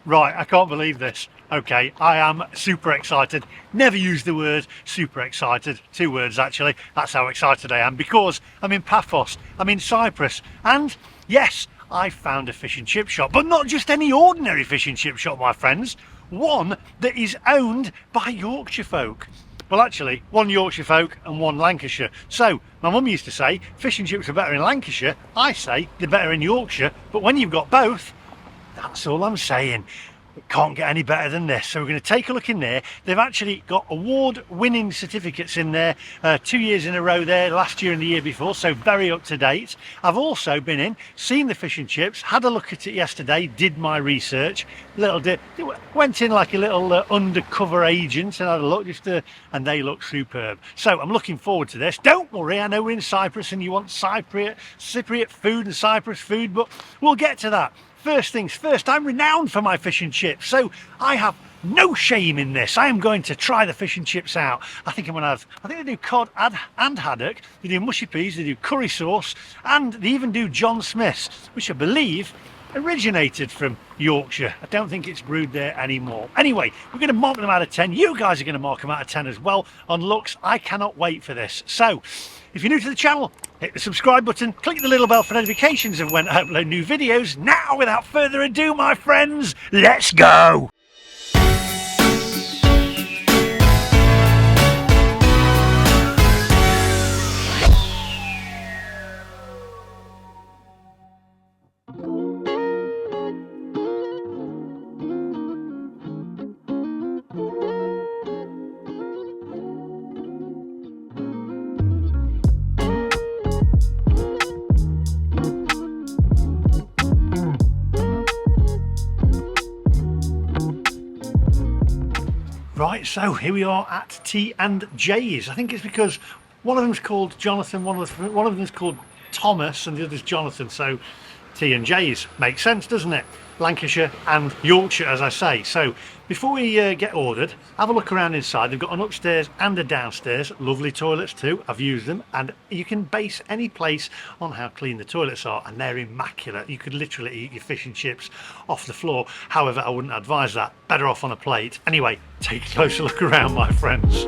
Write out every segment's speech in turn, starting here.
Right, I can't believe this. Okay, I am super excited. Never use the word super excited. Two words actually. That's how excited I am because I'm in Paphos, I'm in Cyprus, and yes, I found a fish and chip shop, but not just any ordinary fish and chip shop, my friends. One that is owned by Yorkshire folk. Well, actually, one Yorkshire folk and one Lancashire. So, my mum used to say fish and chips are better in Lancashire. I say they're better in Yorkshire, but when you've got both, that's all I'm saying. It can't get any better than this. So we're going to take a look in there. They've actually got award-winning certificates in there, 2 years in a row there, last year and the year before, so very up to date. I've also been in, seen the fish and chips, had a look at it yesterday, did my research, went in like a little undercover agent and had a look, and they look superb. So I'm looking forward to this. Don't worry, I know we're in Cyprus and you want Cypriot food and Cyprus food, but we'll get to that. First things first, I'm renowned for my fish and chips, so I have no shame in this. I am going to try the fish and chips out. I think they do cod and haddock, they do mushy peas, they do curry sauce, and they even do John Smith's, which I believe originated from Yorkshire. I don't think it's brewed there anymore. Anyway, we're going to mark them out of 10. You guys are going to mark them out of 10 as well on looks. I cannot wait for this. So, if you're new to the channel, hit the subscribe button, click the little bell for notifications of when I upload new videos. Now, without further ado, my friends, let's go! Right, so here we are at T&J's. I think it's because one of them's called Jonathan, one of them's called Thomas, and the other's Jonathan. So T&J's makes sense, doesn't it? Lancashire and Yorkshire, as I say. So before we get ordered, have a look around inside. They've got an upstairs and a downstairs. Lovely toilets too. I've used them, and you can base any place on how clean the toilets are, and they're immaculate. You could literally eat your fish and chips off the floor. However, I wouldn't advise that. Better off on a plate. Anyway, take a closer look around, my friends.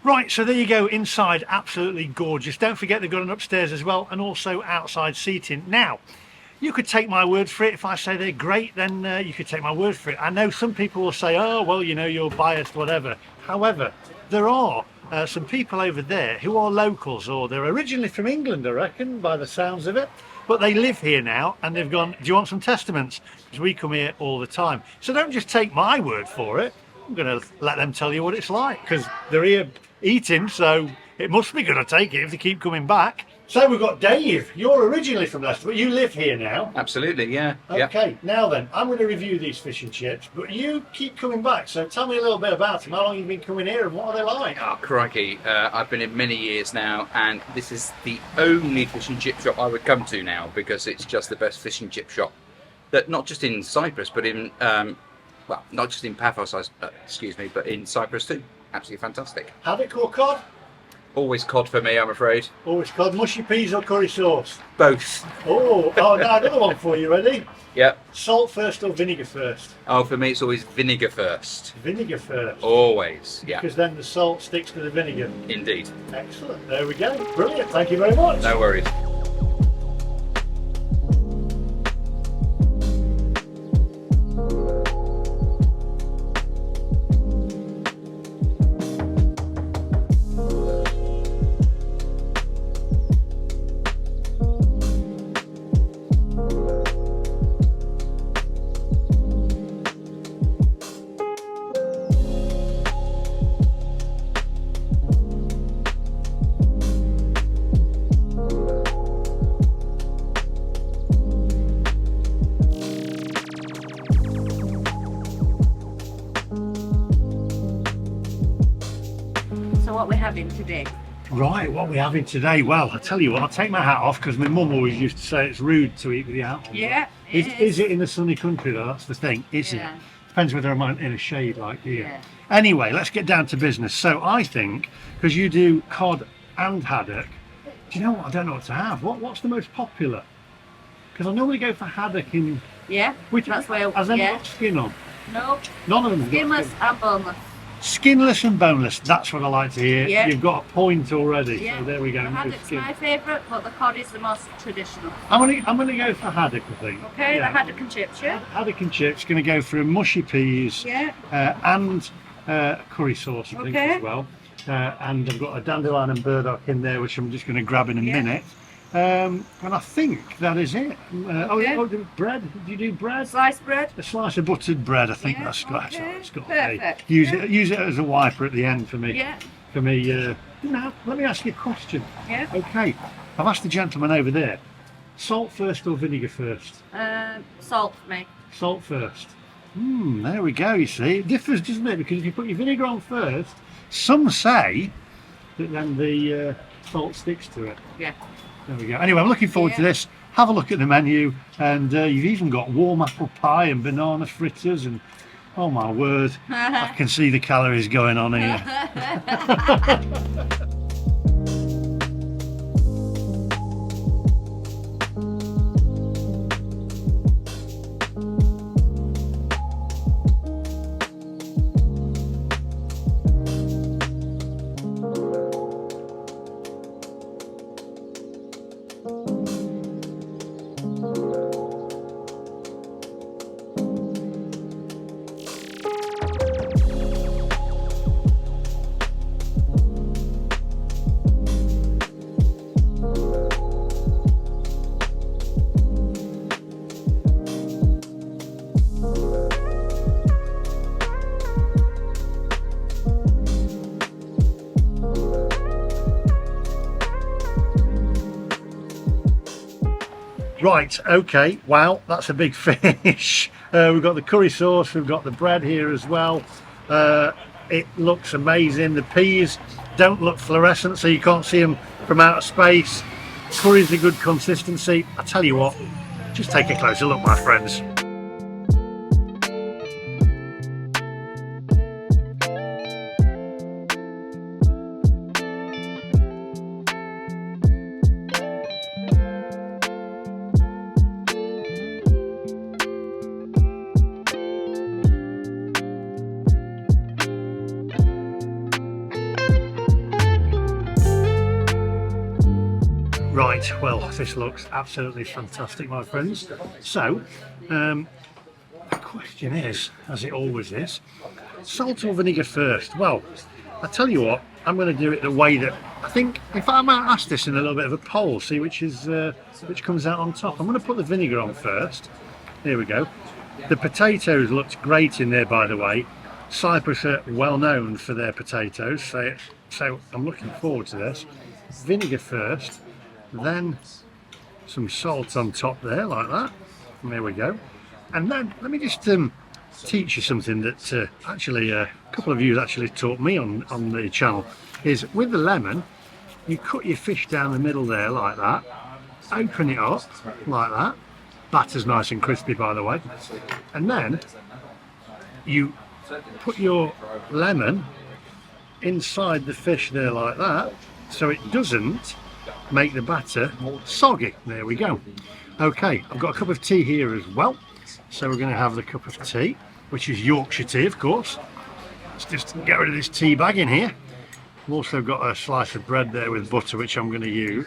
Right, so there you go, inside, absolutely gorgeous. Don't forget they've got an upstairs as well, and also outside seating. Now, you could take my word for it. If I say they're great, then you could take my word for it. I know some people will say, oh, well, you know, you're biased, whatever. However, there are some people over there who are locals, or they're originally from England, I reckon, by the sounds of it. But they live here now, and they've gone, do you want some testaments? Because we come here all the time. So don't just take my word for it. I'm going to let them tell you what it's like, because they're here eating, so it must be good, I take it, if they keep coming back. So we've got Dave. You're originally from Leicester, but you live here now. Absolutely, yeah. Okay, now then, I'm going to review these fish and chips, but you keep coming back, so tell me a little bit about them. How long have you been coming here and what are they like? Oh, crikey. I've been in many years now, and this is the only fish and chip shop I would come to now, because it's just the best fish and chip shop. That not just in Cyprus, but in, well, not just in Paphos, excuse me, but in Cyprus too. Absolutely fantastic. Haddock or cod? Always cod for me, I'm afraid. Always cod. Mushy peas or curry sauce? Both. Oh, now another one for you, ready? Yep. Salt first or vinegar first? Oh, for me it's always vinegar first. Vinegar first. Always, yeah. Because then the salt sticks to the vinegar. Indeed. Excellent. There we go. Brilliant. Thank you very much. No worries. So what we're having today? Right, what are we having today? Well, I tell you what, I'll take my hat off because my mum always used to say it's rude to eat with your hat on. Yeah, Is it in the sunny country though? That's the thing, isn't Yeah. it? Depends whether I'm in a shade like here. Yeah. Anyway, let's get down to business. So I think, because you do cod and haddock, do you know what? I don't know what to have. What's the most popular? Because I normally go for haddock in... Yeah, Which, that's where, has any yeah. got skin on? No, None of them have got skinless skin. and boneless. Skinless and boneless, that's what I like to hear. Yeah. You've got a point already, Yeah, so there we go. the no haddock's skin. my favourite, but the cod is the most traditional. I'm gonna go for haddock, I think. Okay, Yeah. the haddock and chips, yeah? Haddock and chips, going to go for mushy peas Yeah. and curry sauce, I think, Okay. as well. And I've got a dandelion and burdock in there, which I'm just going to grab in a Yeah. minute. And I think that is it. Okay. The bread. Do you do bread? Sliced bread. A slice of buttered bread. I think Yeah, that's got. okay. It's got Perfect. Use Yeah. it as a wiper at the end for me. Yeah. For me. Now, let me ask you a question. Yeah. Okay, I've asked the gentleman over there. Salt first or vinegar first? Salt for me. Salt first. There we go, you see. It differs, doesn't it? Because if you put your vinegar on first, some say that then the salt sticks to it. Yeah. There we go. Anyway, I'm looking forward to Yeah. this. Have a look at the menu. And you've even got warm apple pie and banana fritters. And oh my word, I can see the calories going on here. Right, okay, wow, that's a big fish. We've got the curry sauce, we've got the bread here as well. It looks amazing. The peas don't look fluorescent, so you can't see them from outer space. Curry's a good consistency. I tell you what, just take a closer look, my friends. Right, well, this looks absolutely fantastic, my friends. So, the question is, as it always is, salt or vinegar first? Well, I tell you what, I'm going to do it the way that I think. In fact, I might ask this in a little bit of a poll, see which comes out on top. I'm going to put the vinegar on first. Here we go. The potatoes looked great in there, by the way. Cyprus are well known for their potatoes, so I'm looking forward to this. Vinegar first. Then some salt on top there, like that. And there we go. And then let me just teach you something that actually a couple of you actually taught me on the channel. Is with the lemon, you cut your fish down the middle there like that, open it up like that. Batter's nice and crispy, by the way. And then you put your lemon inside the fish there like that, so it doesn't make the batter soggy. There we go. Okay, I've got a cup of tea here as well, so we're going to have the cup of tea, which is Yorkshire tea, of course. Let's just get rid of this tea bag in here. I've also got a slice of bread there with butter, which I'm going to use.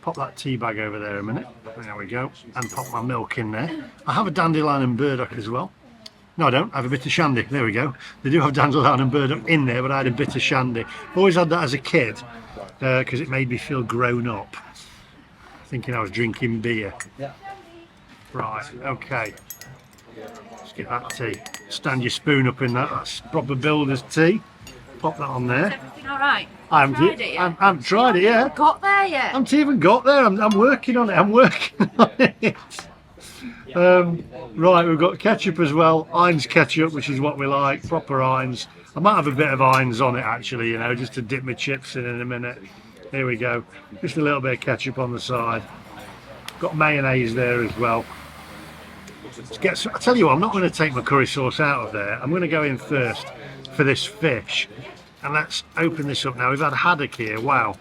Pop that tea bag over there a minute. There we go. And pop my milk in there. I have a dandelion and burdock as well. No, I don't. I have a bit of shandy. There we go. They do have dandelion and burdock in there, but I had a bit of shandy. Always had that as a kid because it made me feel grown up, thinking I was drinking beer. Right, okay. Let's get that tea. Stand your spoon up in that. That's proper builder's tea. Pop that on there. Is everything alright? I haven't tried it yet. Got there yet? I haven't even got there. I'm working on it. I'm working on it. Right, we've got ketchup as well. Heinz ketchup, which is what we like. Proper Heinz. I might have a bit of Heinz on it actually, you know, just to dip my chips in a minute. Here we go. Just a little bit of ketchup on the side. Got mayonnaise there as well. I tell you what, I'm not going to take my curry sauce out of there. I'm going to go in first for this fish. And let's open this up now. We've had haddock here. Wow.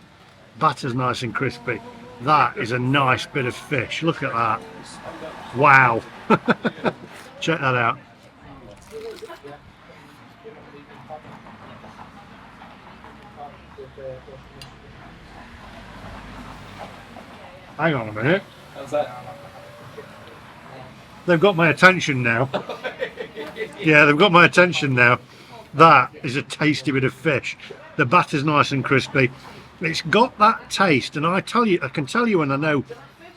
Batter's nice and crispy. That is a nice bit of fish. Look at that. Wow. Check that out. Hang on a minute. How's that? They've got my attention now. Yeah, they've got my attention now. That is a tasty bit of fish. The batter's nice and crispy. It's got that taste, and I can tell you when I know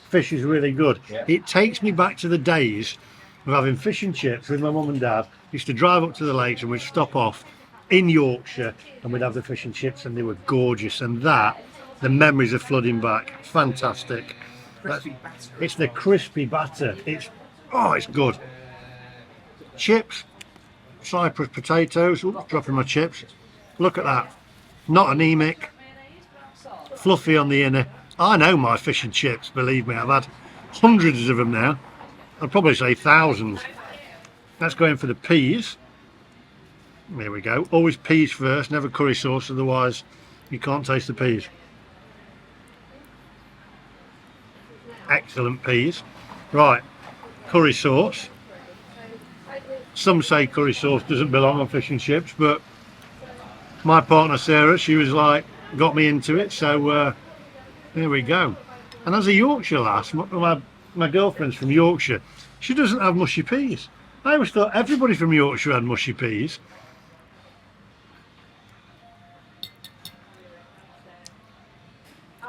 fish is really good. It takes me back to the days of having fish and chips with my mum and dad. Used to drive up to the lakes and we'd stop off in Yorkshire and we'd have the fish and chips, and they were gorgeous. And that, the memories are flooding back. Fantastic. It's the crispy batter. It's good. Chips, Cyprus potatoes. Oops, dropping my chips. Look at that. Not anemic. Fluffy on the inner. I know my fish and chips, believe me. I've had hundreds of them now. I'd probably say thousands. Let's go in for the peas. There we go. Always peas first, never curry sauce, otherwise you can't taste the peas. Excellent peas. Right, curry sauce. Some say curry sauce doesn't belong on fish and chips, but my partner Sarah, she was like, got me into it, so there we go. And as a Yorkshire lass, my girlfriend's from Yorkshire, she doesn't have mushy peas. I always thought everybody from Yorkshire had mushy peas.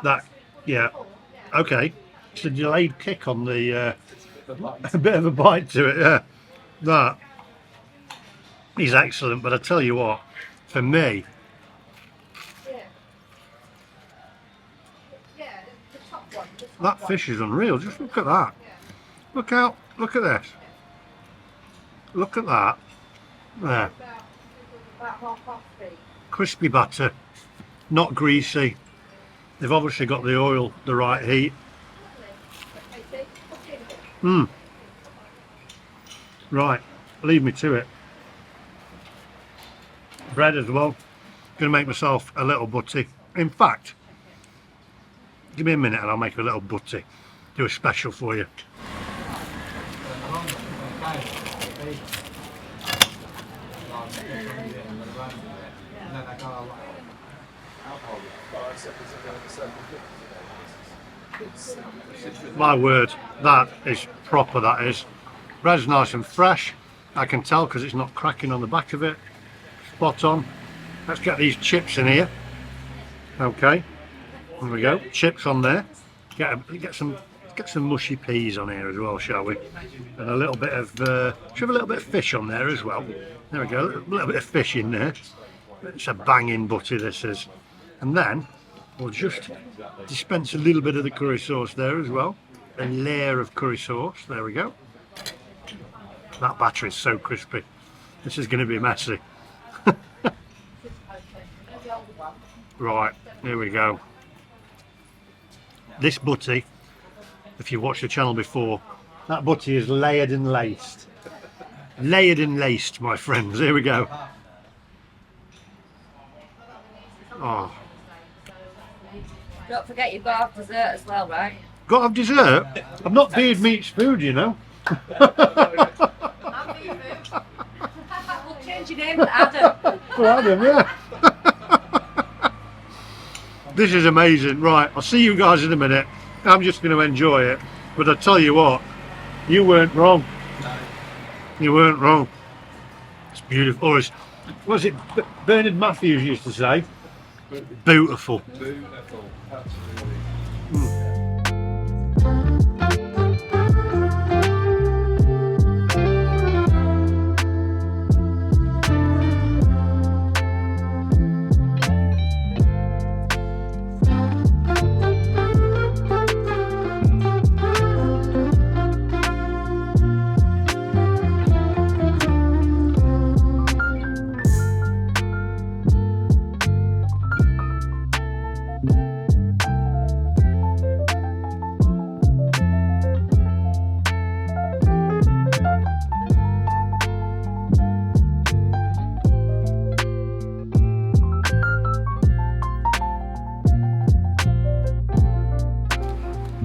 That, yeah, okay. It's a delayed kick on the, a bit of a bite to it, yeah. That is excellent, but I tell you what, for me, that fish is unreal. Just look at that. Look at this. Look at that. There. Crispy batter, not greasy. They've obviously got the oil, the right heat. Right, leave me to it. Bread as well. Gonna make myself a little butty. In fact, give me a minute and I'll make a little butty. Do a special for you. My word, that is proper, that is. Bread's nice and fresh. I can tell because it's not cracking on the back of it. Spot on. Let's get these chips in here. Okay. There we go, chips on there. Get some mushy peas on here as well, shall we? And a little bit of, should have a little bit of fish on there as well. There we go, a little bit of fish in there. It's a banging butty, this is. And then We'll just dispense a little bit of the curry sauce there as well. A layer of curry sauce. There we go. That batter is so crispy. This is going to be messy. Right, here we go. This butty, if you watched the channel before, that butty is layered and laced. Layered and laced, my friends. Here we go. Oh. Don't forget you've got to have dessert as well, right? Got to have dessert? I'm not beard meets food, you know. We'll change your name to Adam. For Adam, yeah. This is amazing. Right, I'll see you guys in a minute. I'm just going to enjoy it. But I tell you what, you weren't wrong. You weren't wrong. It's beautiful. Or as, was it Bernard Matthews used to say? Beautiful. Beautiful, absolutely.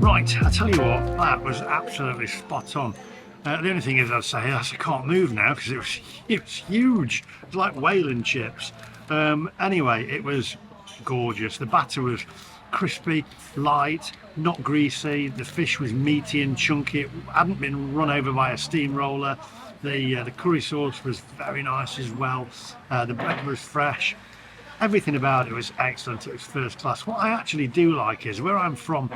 Right, I tell you what, that was absolutely spot on. The only thing is, I'd say, I can't move now because it was huge. It's like whaling chips. Anyway, it was gorgeous. The batter was crispy, light, not greasy. The fish was meaty and chunky. It hadn't been run over by a steamroller. The curry sauce was very nice as well. The bread was fresh. Everything about it was excellent. It was first class. What I actually do like is where I'm from,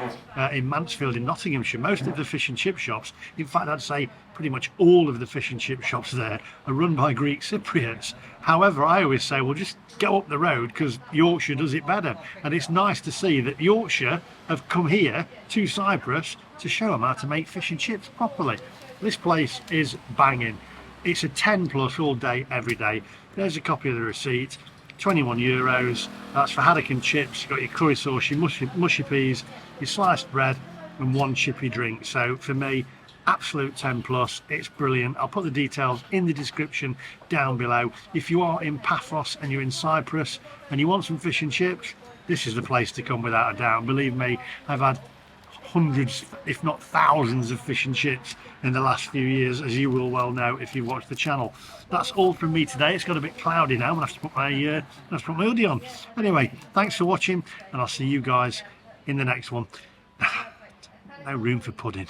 in Mansfield in Nottinghamshire, most of the fish and chip shops, in fact I'd say pretty much all of the fish and chip shops there are run by Greek Cypriots. However, I always say, well, just go up the road because Yorkshire does it better. And it's nice to see that Yorkshire have come here to Cyprus to show them how to make fish and chips properly. This place is banging. It's a 10 plus all day, every day. There's a copy of the receipt. €21. That's for haddock and chips. You've got your curry sauce, your mushy peas, your sliced bread, and one chippy drink. So for me, absolute 10 plus. It's brilliant. I'll put the details in the description down below. If you are in Paphos and you're in Cyprus and you want some fish and chips, this is the place to come without a doubt. Believe me, I've had hundreds, if not thousands, of fish and chips in the last few years, as you will well know if you watch the channel. That's all from me today. It's got a bit cloudy now. I'm gonna have to put my hoodie on. Anyway, thanks for watching, and I'll see you guys in the next one. No room for pudding.